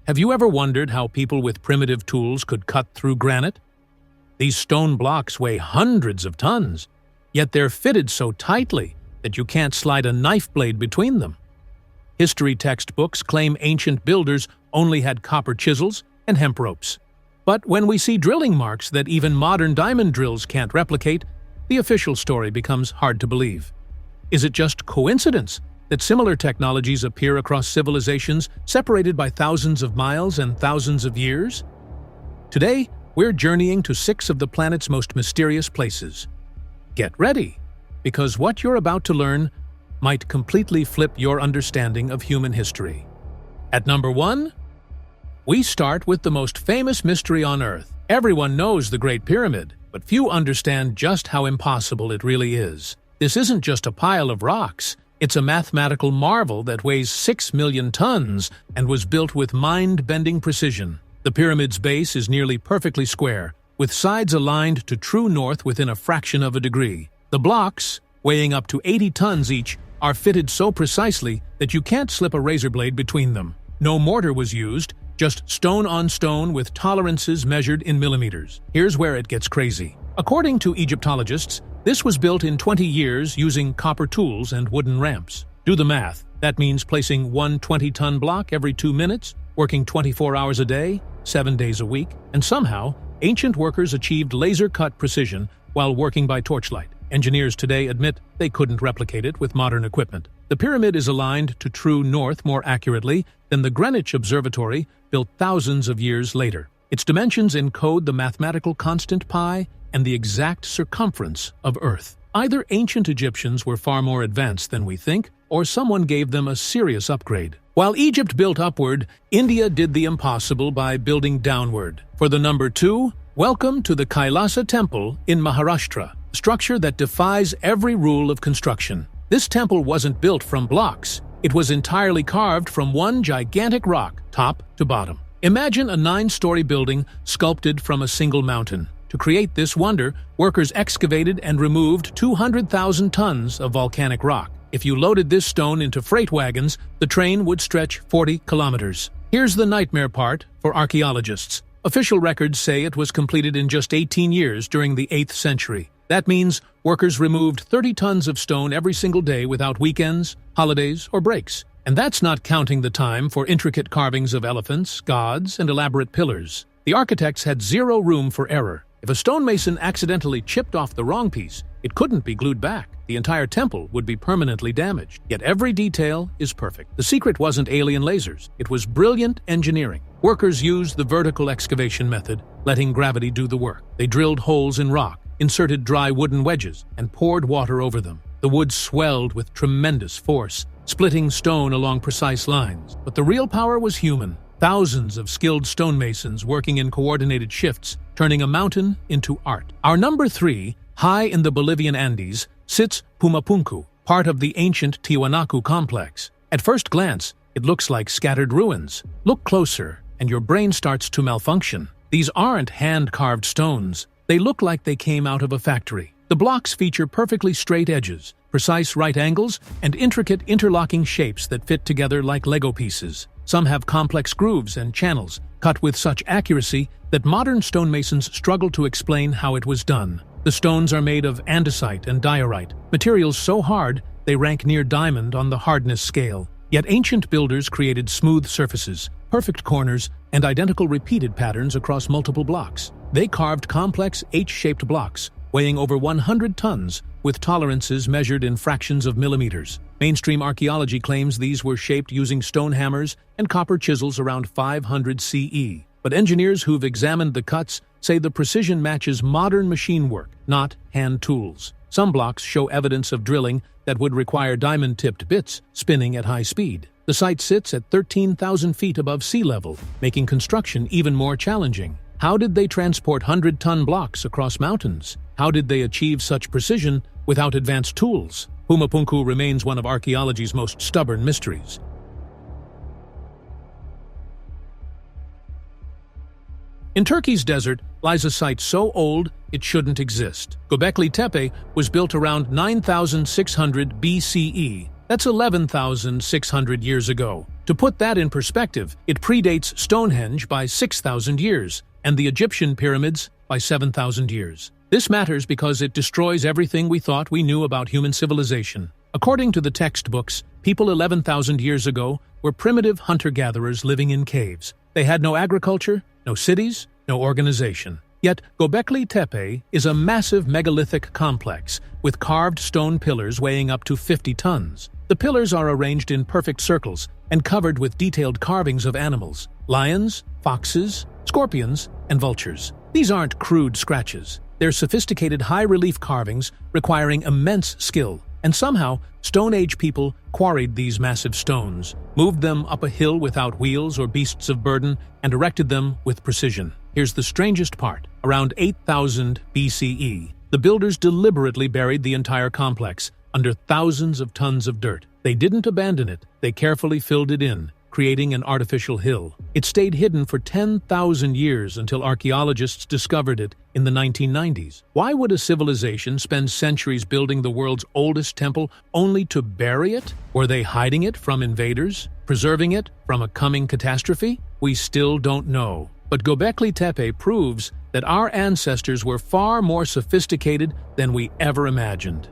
Have you ever wondered how people with primitive tools could cut through granite? These stone blocks weigh hundreds of tons, yet they're fitted so tightly that you can't slide a knife blade between them. History textbooks claim ancient builders only had copper chisels and hemp ropes. But when we see drilling marks that even modern diamond drills can't replicate, the official story becomes hard to believe. Is it just coincidence that similar technologies appear across civilizations separated by thousands of miles and thousands of years? Today, we're journeying to 6 of the planet's most mysterious places. Get ready, because what you're about to learn might completely flip your understanding of human history. At number 1, we start with the most famous mystery on Earth. Everyone knows the Great Pyramid, but few understand just how impossible it really is. This isn't just a pile of rocks. It's a mathematical marvel that weighs 6 million tons and was built with mind-bending precision. The pyramid's base is nearly perfectly square, with sides aligned to true north within a fraction of a degree. The blocks, weighing up to 80 tons each, are fitted so precisely that you can't slip a razor blade between them. No mortar was used, just stone on stone with tolerances measured in millimeters. Here's where it gets crazy. According to Egyptologists, this was built in 20 years using copper tools and wooden ramps. Do the math. That means placing one 20-ton block every 2 minutes, working 24 hours a day, 7 days a week, and somehow, ancient workers achieved laser-cut precision while working by torchlight. Engineers today admit they couldn't replicate it with modern equipment. The pyramid is aligned to true north more accurately than the Greenwich Observatory, built thousands of years later. Its dimensions encode the mathematical constant pi and the exact circumference of Earth. Either ancient Egyptians were far more advanced than we think, or someone gave them a serious upgrade. While Egypt built upward, India did the impossible by building downward. For the number 2, welcome to the Kailasa Temple in Maharashtra, a structure that defies every rule of construction. This temple wasn't built from blocks. It was entirely carved from one gigantic rock, top to bottom. Imagine a 9-story building sculpted from a single mountain. To create this wonder, workers excavated and removed 200,000 tons of volcanic rock. If you loaded this stone into freight wagons, the train would stretch 40 kilometers. Here's the nightmare part for archaeologists. Official records say it was completed in just 18 years during the 8th century. That means workers removed 30 tons of stone every single day without weekends, holidays, or breaks. And that's not counting the time for intricate carvings of elephants, gods, and elaborate pillars. The architects had zero room for error. If a stonemason accidentally chipped off the wrong piece, it couldn't be glued back. The entire temple would be permanently damaged. Yet every detail is perfect. The secret wasn't alien lasers. It was brilliant engineering. Workers used the vertical excavation method, letting gravity do the work. They drilled holes in rock, inserted dry wooden wedges, and poured water over them. The wood swelled with tremendous force, splitting stone along precise lines. But the real power was human. Thousands of skilled stonemasons working in coordinated shifts, turning a mountain into art. Our number 3, high in the Bolivian Andes, sits Pumapunku, part of the ancient Tiwanaku complex. At first glance, it looks like scattered ruins. Look closer, and your brain starts to malfunction. These aren't hand-carved stones. They look like they came out of a factory. The blocks feature perfectly straight edges, precise right angles, and intricate interlocking shapes that fit together like Lego pieces. Some have complex grooves and channels, cut with such accuracy that modern stonemasons struggle to explain how it was done. The stones are made of andesite and diorite, materials so hard they rank near diamond on the hardness scale. Yet ancient builders created smooth surfaces, perfect corners, and identical repeated patterns across multiple blocks. They carved complex H-shaped blocks, weighing over 100 tons, with tolerances measured in fractions of millimeters. Mainstream archaeology claims these were shaped using stone hammers and copper chisels around 500 CE. But engineers who've examined the cuts say the precision matches modern machine work, not hand tools. Some blocks show evidence of drilling that would require diamond-tipped bits spinning at high speed. The site sits at 13,000 feet above sea level, making construction even more challenging. How did they transport 100-ton blocks across mountains? How did they achieve such precision without advanced tools? Pumapunku remains one of archaeology's most stubborn mysteries. In Turkey's desert lies a site so old it shouldn't exist. Göbekli Tepe was built around 9,600 BCE. That's 11,600 years ago. To put that in perspective, it predates Stonehenge by 6,000 years and the Egyptian pyramids by 7,000 years. This matters because it destroys everything we thought we knew about human civilization. According to the textbooks, people 11,000 years ago were primitive hunter-gatherers living in caves. They had no agriculture, no cities, no organization. Yet Göbekli Tepe is a massive megalithic complex with carved stone pillars weighing up to 50 tons. The pillars are arranged in perfect circles and covered with detailed carvings of animals: lions, foxes, scorpions, and vultures. These aren't crude scratches. They're sophisticated high-relief carvings requiring immense skill. And somehow, Stone Age people quarried these massive stones, moved them up a hill without wheels or beasts of burden, and erected them with precision. Here's the strangest part. Around 8,000 BCE, the builders deliberately buried the entire complex under thousands of tons of dirt. They didn't abandon it. They carefully filled it in, creating an artificial hill. It stayed hidden for 10,000 years until archaeologists discovered it in the 1990s. Why would a civilization spend centuries building the world's oldest temple only to bury it? Were they hiding it from invaders? Preserving it from a coming catastrophe? We still don't know. But Göbekli Tepe proves that our ancestors were far more sophisticated than we ever imagined.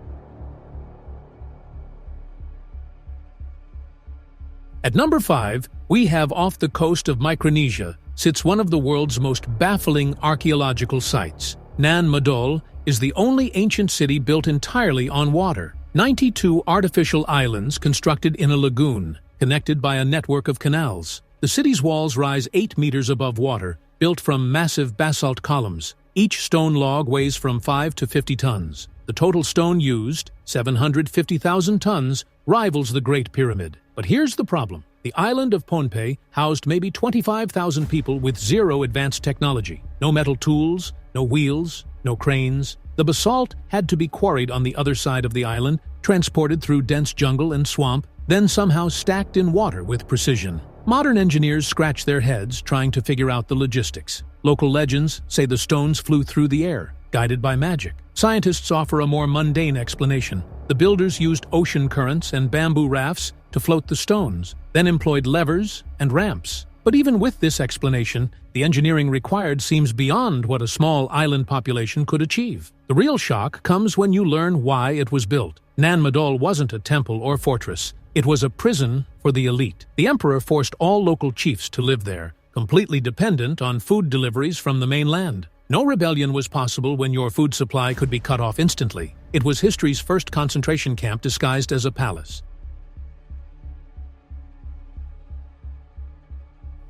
At number 5, we have off the coast of Micronesia sits one of the world's most baffling archaeological sites. Nan Madol is the only ancient city built entirely on water. 92 artificial islands constructed in a lagoon, connected by a network of canals. The city's walls rise 8 meters above water, built from massive basalt columns. Each stone log weighs from 5 to 50 tons. The total stone used, 750,000 tons, rivals the Great Pyramid. But here's the problem. The island of Pohnpei housed maybe 25,000 people with zero advanced technology. No metal tools, no wheels, no cranes. The basalt had to be quarried on the other side of the island, transported through dense jungle and swamp, then somehow stacked in water with precision. Modern engineers scratch their heads trying to figure out the logistics. Local legends say the stones flew through the air, guided by magic. Scientists offer a more mundane explanation. The builders used ocean currents and bamboo rafts to float the stones, then employed levers and ramps. But even with this explanation, the engineering required seems beyond what a small island population could achieve. The real shock comes when you learn why it was built. Nan Madol wasn't a temple or fortress. It was a prison for the elite. The emperor forced all local chiefs to live there, completely dependent on food deliveries from the mainland. No rebellion was possible when your food supply could be cut off instantly. It was history's first concentration camp disguised as a palace.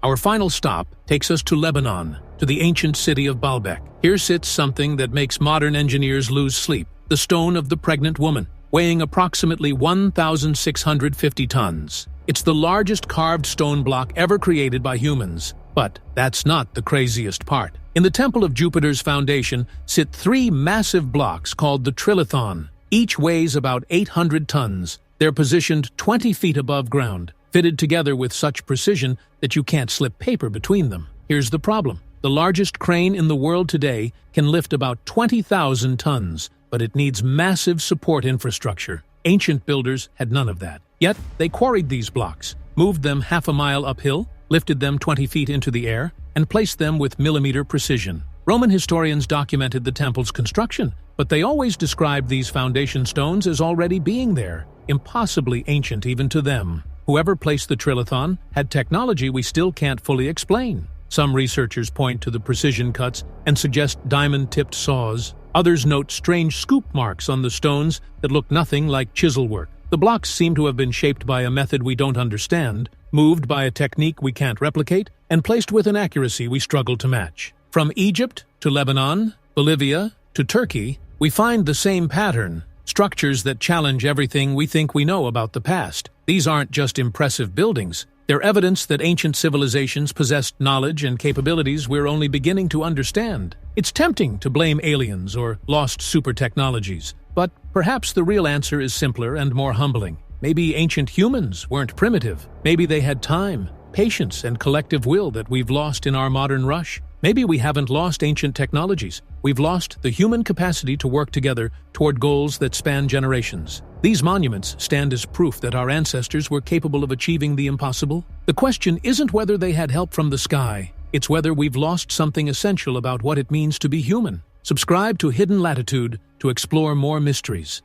Our final stop takes us to Lebanon, to the ancient city of Baalbek. Here sits something that makes modern engineers lose sleep: the stone of the pregnant woman, weighing approximately 1,650 tons. It's the largest carved stone block ever created by humans. But that's not the craziest part. In the Temple of Jupiter's foundation sit 3 massive blocks called the Trilithon. Each weighs about 800 tons. They're positioned 20 feet above ground, fitted together with such precision that you can't slip paper between them. Here's the problem. The largest crane in the world today can lift about 20,000 tons, but it needs massive support infrastructure. Ancient builders had none of that. Yet, they quarried these blocks, moved them half a mile uphill, lifted them 20 feet into the air, and placed them with millimeter precision. Roman historians documented the temple's construction, but they always described these foundation stones as already being there, impossibly ancient even to them. Whoever placed the Trilithon had technology we still can't fully explain. Some researchers point to the precision cuts and suggest diamond-tipped saws. Others note strange scoop marks on the stones that look nothing like chisel work. The blocks seem to have been shaped by a method we don't understand, moved by a technique we can't replicate, and placed with an accuracy we struggle to match. From Egypt to Lebanon, Bolivia to Turkey, we find the same pattern: structures that challenge everything we think we know about the past. These aren't just impressive buildings. They're evidence that ancient civilizations possessed knowledge and capabilities we're only beginning to understand. It's tempting to blame aliens or lost super technologies, but perhaps the real answer is simpler and more humbling. Maybe ancient humans weren't primitive. Maybe they had time, patience, and collective will that we've lost in our modern rush. Maybe we haven't lost ancient technologies. We've lost the human capacity to work together toward goals that span generations. These monuments stand as proof that our ancestors were capable of achieving the impossible. The question isn't whether they had help from the sky. It's whether we've lost something essential about what it means to be human. Subscribe to Hidden Latitude to explore more mysteries.